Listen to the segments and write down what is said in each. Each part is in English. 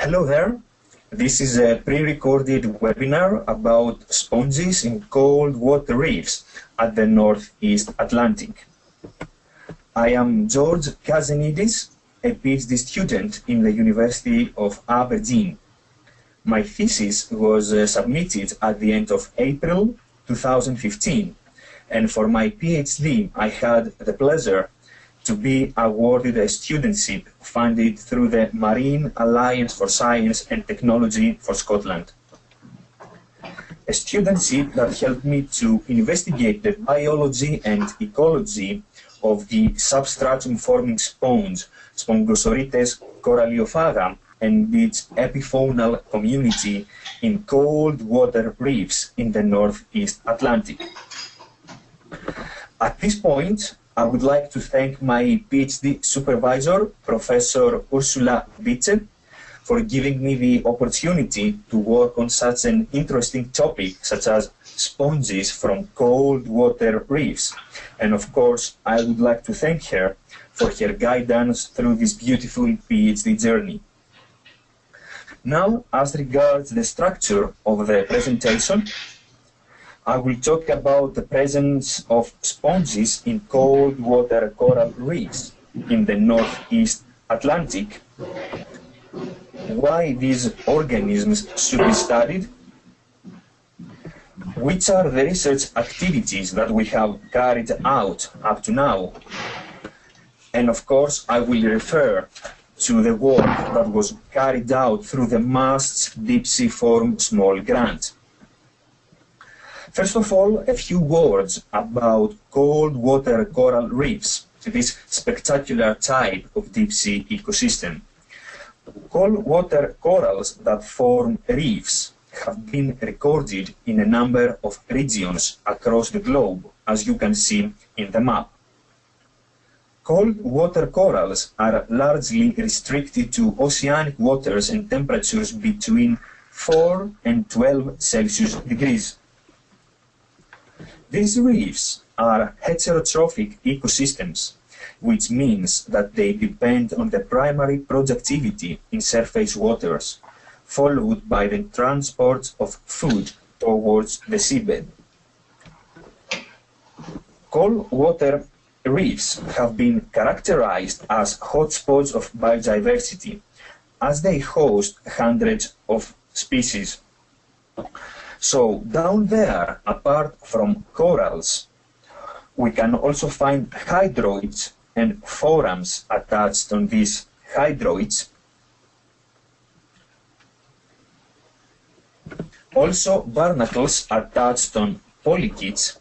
Hello there. This is a pre-recorded webinar about sponges in cold water reefs at the Northeast Atlantic. I am Georgios Kazanidis, a PhD student in the University of Aberdeen. My thesis was submitted at the end of April 2015, and for my PhD I had the pleasure to be awarded a studentship funded through the Marine Alliance for Science and Technology for Scotland. A studentship that helped me to investigate the biology and ecology of the substratum-forming sponge, Spongosaurites coralliophaga, and its epifaunal community in cold water reefs in the Northeast Atlantic. At this point, I would like to thank my PhD supervisor, Professor Ursula Witte, for giving me the opportunity to work on such an interesting topic such as sponges from cold water reefs. And of course, I would like to thank her for her guidance through this beautiful PhD journey. Now, as regards the structure of the presentation, I will talk about the presence of sponges in cold water coral reefs in the Northeast Atlantic, why these organisms should be studied, which are the research activities that we have carried out up to now, and of course I will refer to the work that was carried out through the MASTS Deep Sea Forum Small Grant. First of all, a few words about cold water coral reefs, this spectacular type of deep sea ecosystem. Cold water corals that form reefs have been recorded in a number of regions across the globe, as you can see in the map. Cold water corals are largely restricted to oceanic waters and temperatures between 4 and 12 Celsius degrees. These reefs are heterotrophic ecosystems, which means that they depend on the primary productivity in surface waters, followed by the transport of food towards the seabed. Cold water reefs have been characterized as hotspots of biodiversity, as they host hundreds of species. So down there, apart from corals, we can also find hydroids and forams attached on these hydroids. Also barnacles attached on polychaetes,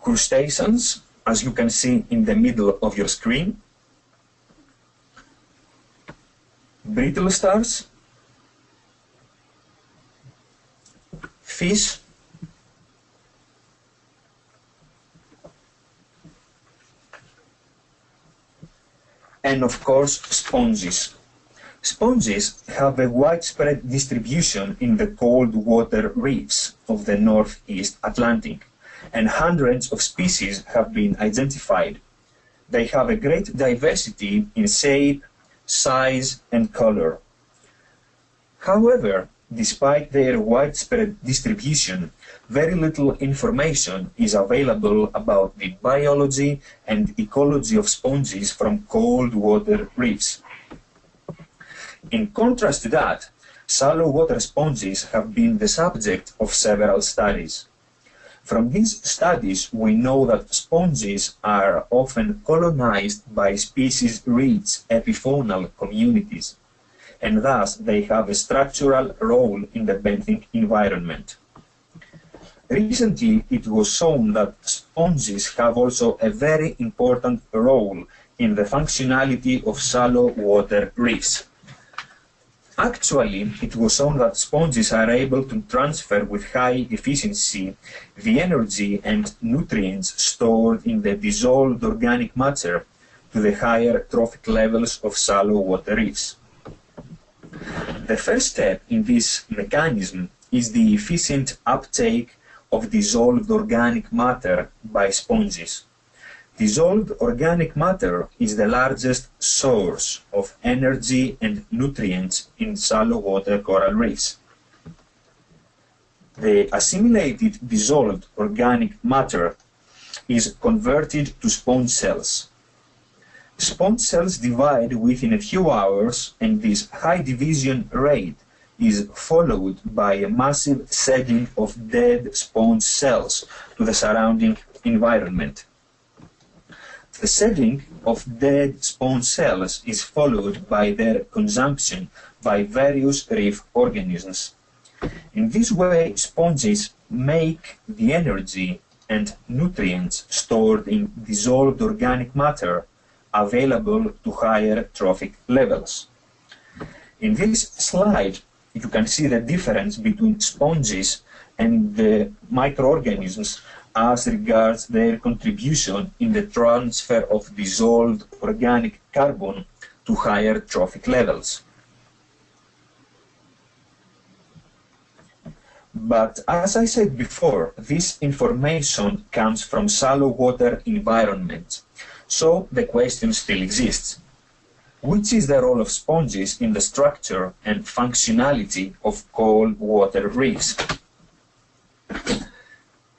crustaceans, as you can see in the middle of your screen, brittle stars, fish, and of course sponges. Sponges have a widespread distribution in the cold water reefs of the Northeast Atlantic, and hundreds of species have been identified. They have a great diversity in shape, size, and color. However, despite their widespread distribution, very little information is available about the biology and ecology of sponges from cold water reefs. In contrast to that, shallow water sponges have been the subject of several studies. From these studies, we know that sponges are often colonized by species-rich epifaunal communities, and thus they have a structural role in the benthic environment. Recently, it was shown that sponges have also a very important role in the functionality of shallow water reefs. Actually, it was shown that sponges are able to transfer with high efficiency the energy and nutrients stored in the dissolved organic matter to the higher trophic levels of shallow water reefs. The first step in this mechanism is the efficient uptake of dissolved organic matter by sponges. Dissolved organic matter is the largest source of energy and nutrients in shallow water coral reefs. The assimilated dissolved organic matter is converted to sponge cells. Sponge cells divide within a few hours, and this high division rate is followed by a massive shedding of dead sponge cells to the surrounding environment. The shedding of dead sponge cells is followed by their consumption by various reef organisms. In this way, sponges make the energy and nutrients stored in dissolved organic matter available to higher trophic levels. In this slide, you can see the difference between sponges and the microorganisms as regards their contribution in the transfer of dissolved organic carbon to higher trophic levels. But as I said before, this information comes from shallow water environments, so the question still exists. Which is the role of sponges in the structure and functionality of cold water reefs?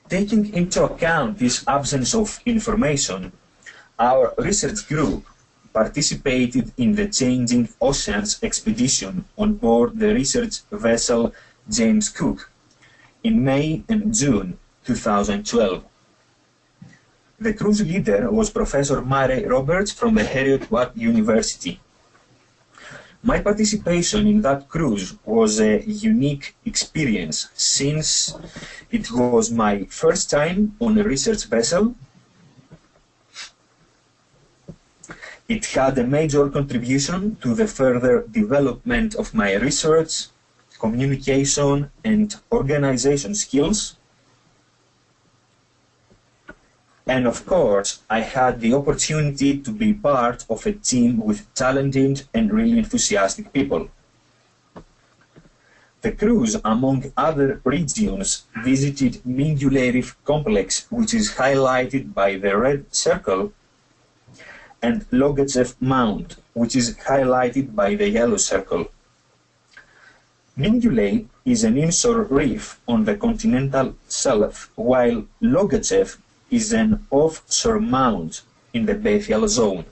Taking into account this absence of information, our research group participated in the Changing Oceans expedition on board the research vessel James Cook in May and June 2012. The cruise leader was Professor Murray Roberts from the Heriot-Watt University. My participation in that cruise was a unique experience since it was my first time on a research vessel. It had a major contribution to the further development of my research, communication, and organization skills. And of course, I had the opportunity to be part of a team with talented and really enthusiastic people. The cruise, among other regions, visited Mingulay Reef Complex, which is highlighted by the red circle, and Logachev Mount, which is highlighted by the yellow circle. Mingulay is an inshore reef on the continental shelf, while Logachev is an offshore mount in the bathyal zone.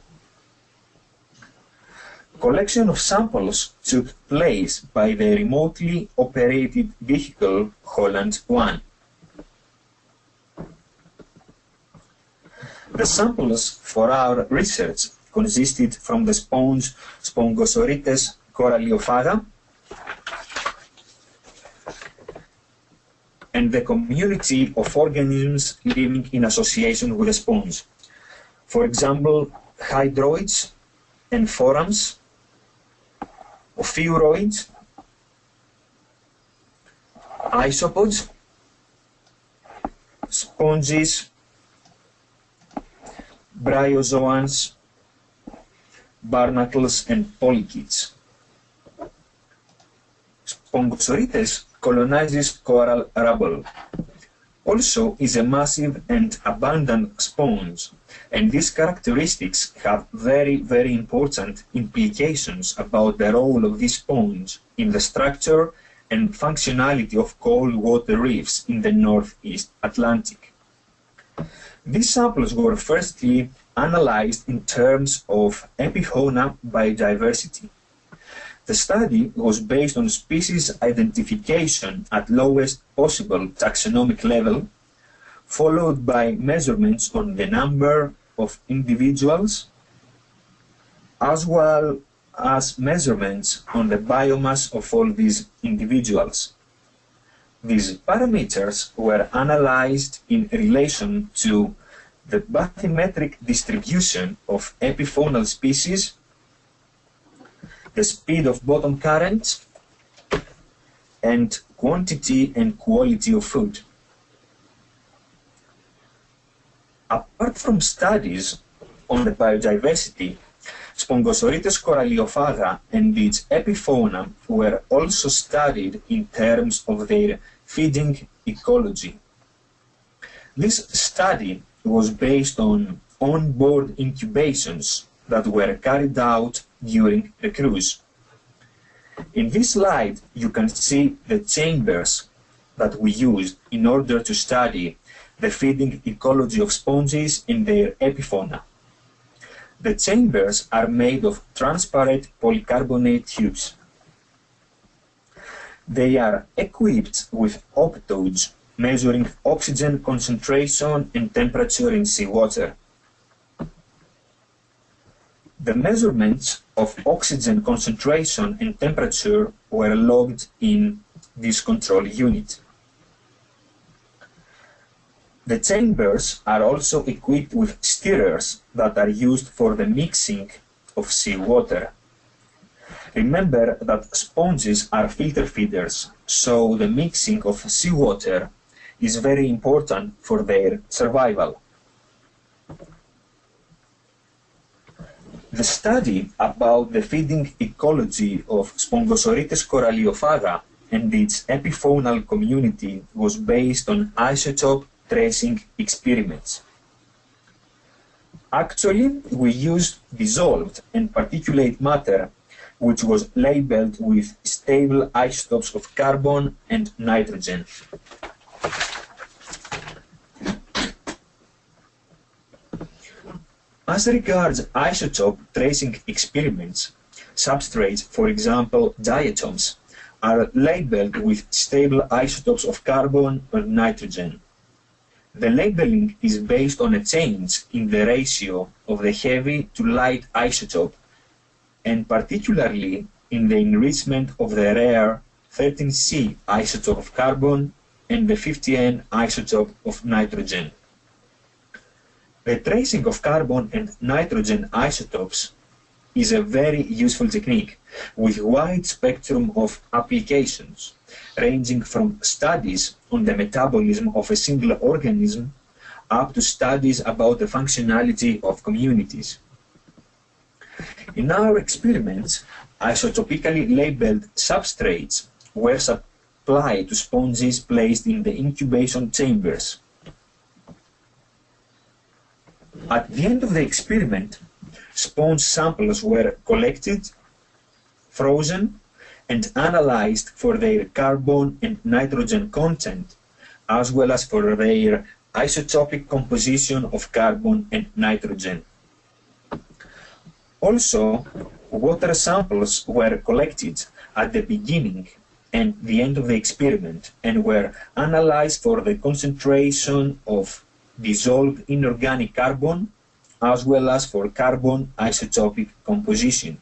Collection of samples took place by the remotely operated vehicle Holland 1. The samples for our research consisted from the sponge Spongosaurites coralliophaga and the community of organisms living in association with the sponge. For example, hydroids and forams, ophiuroids, isopods, sponges, bryozoans, barnacles, and polychaetes. Spongosaurites colonizes coral rubble. Also is a massive and abundant sponge, and these characteristics have very important implications about the role of this sponge in the structure and functionality of cold water reefs in the Northeast Atlantic. These samples were firstly analyzed in terms of epifauna biodiversity. The study was based on species identification at lowest possible taxonomic level, followed by measurements on the number of individuals, as well as measurements on the biomass of all these individuals. These parameters were analyzed in relation to the bathymetric distribution of epifaunal species, the speed of bottom currents, and quantity and quality of food. Apart from studies on the biodiversity, Spongosaurites coralliophaga and its epifauna were also studied in terms of their feeding ecology. This study was based on onboard incubations that were carried out during the cruise. In this slide, you can see the chambers that we used in order to study the feeding ecology of sponges in their epifauna. The chambers are made of transparent polycarbonate tubes. They are equipped with optodes measuring oxygen concentration and temperature in seawater. The measurements of oxygen concentration and temperature were logged in this control unit. The chambers are also equipped with stirrers that are used for the mixing of seawater. Remember that sponges are filter feeders, so the mixing of seawater is very important for their survival. The study about the feeding ecology of Spongosaurites coralliophaga and its epifaunal community was based on isotope tracing experiments. Actually, we used dissolved and particulate matter, which was labeled with stable isotopes of carbon and nitrogen. As regards isotope tracing experiments, substrates, for example diatoms, are labeled with stable isotopes of carbon or nitrogen. The labeling is based on a change in the ratio of the heavy to light isotope, and particularly in the enrichment of the rare 13C isotope of carbon and the 50N isotope of nitrogen. The tracing of carbon and nitrogen isotopes is a very useful technique with wide spectrum of applications, ranging from studies on the metabolism of a single organism up to studies about the functionality of communities. In our experiments, isotopically labeled substrates were supplied to sponges placed in the incubation chambers. At the end of the experiment, sponge samples were collected, frozen, and analyzed for their carbon and nitrogen content, as well as for their isotopic composition of carbon and nitrogen. Also, water samples were collected at the beginning and the end of the experiment and were analyzed for the concentration of dissolved inorganic carbon, as well as for carbon isotopic composition.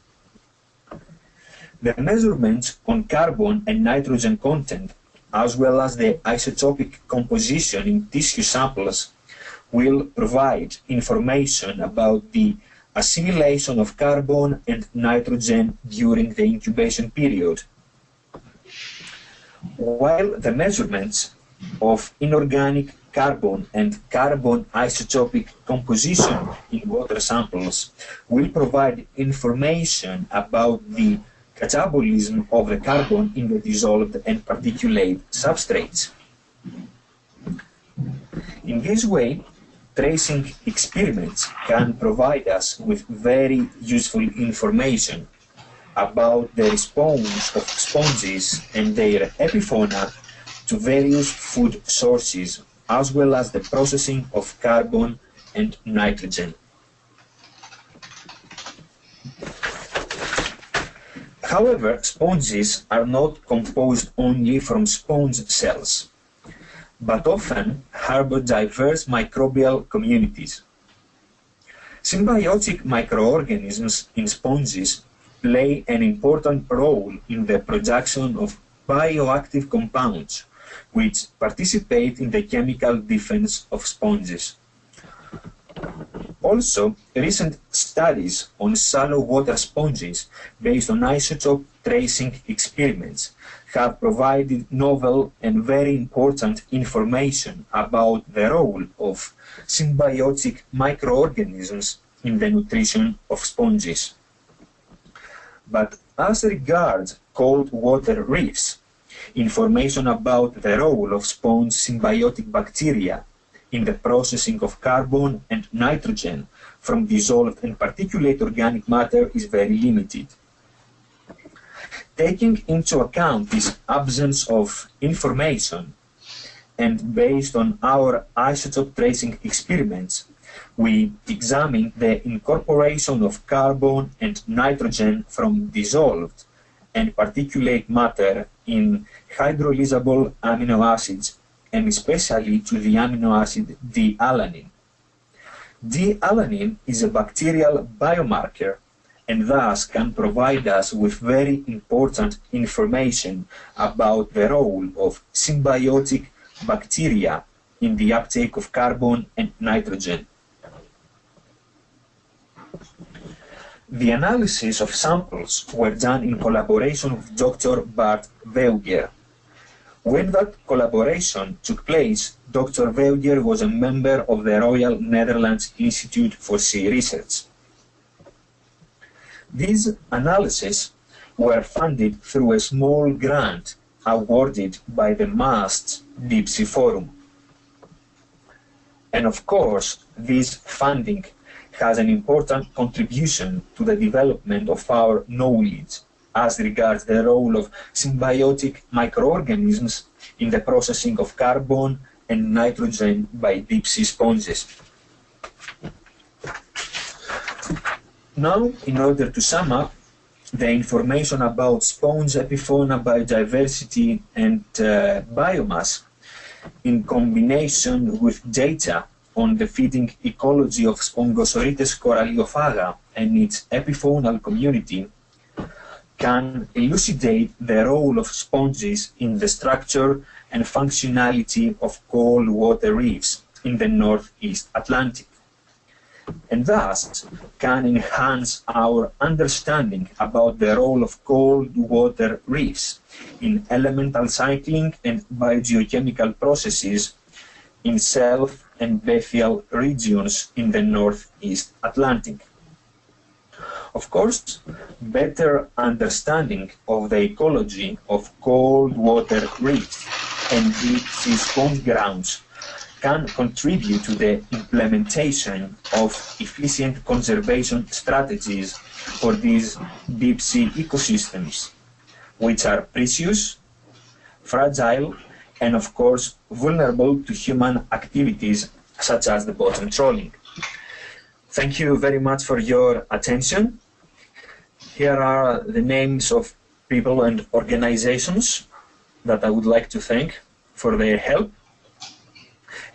The measurements on carbon and nitrogen content, as well as the isotopic composition in tissue samples, will provide information about the assimilation of carbon and nitrogen during the incubation period. While the measurements of inorganic carbon and carbon isotopic composition in water samples will provide information about the catabolism of the carbon in the dissolved and particulate substrates. In this way, tracing experiments can provide us with very useful information about the response of sponges and their epifauna to various food sources, as well as the processing of carbon and nitrogen. However, sponges are not composed only from sponge cells, but often harbor diverse microbial communities. Symbiotic microorganisms in sponges play an important role in the production of bioactive compounds, which participate in the chemical defense of sponges. Also, recent studies on shallow water sponges based on isotope tracing experiments have provided novel and very important information about the role of symbiotic microorganisms in the nutrition of sponges. But as regards cold water reefs, information about the role of sponge symbiotic bacteria in the processing of carbon and nitrogen from dissolved and particulate organic matter is very limited. Taking into account this absence of information, and based on our isotope tracing experiments, we examined the incorporation of carbon and nitrogen from dissolved and particulate matter in hydrolyzable amino acids, and especially to the amino acid D-alanine. D-alanine is a bacterial biomarker and thus can provide us with very important information about the role of symbiotic bacteria in the uptake of carbon and nitrogen. The analysis of samples were done in collaboration with Dr. Bart Veuger. When that collaboration took place, Dr. Veuger was a member of the Royal Netherlands Institute for Sea Research. These analyses were funded through a small grant awarded by the MASTS Deep Sea Forum. And of course, this funding has an important contribution to the development of our knowledge as regards the role of symbiotic microorganisms in the processing of carbon and nitrogen by deep sea sponges. Now, in order to sum up, the information about sponge epifauna, biodiversity, and biomass, in combination with data on the feeding ecology of Spongosaurites coralliophaga and its epifaunal community, can elucidate the role of sponges in the structure and functionality of cold water reefs in the Northeast Atlantic, and thus can enhance our understanding about the role of cold water reefs in elemental cycling and biogeochemical processes in self and bathyal regions in the Northeast Atlantic. Of course, better understanding of the ecology of cold water reefs and deep sea sponge grounds can contribute to the implementation of efficient conservation strategies for these deep sea ecosystems, which are precious, fragile, and of course vulnerable to human activities such as the bottom trawling. Thank you very much for your attention. Here are the names of people and organizations that I would like to thank for their help.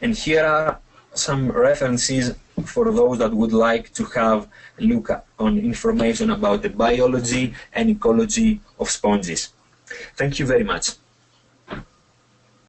And here are some references for those that would like to have a look on information about the biology and ecology of sponges. Thank you very much.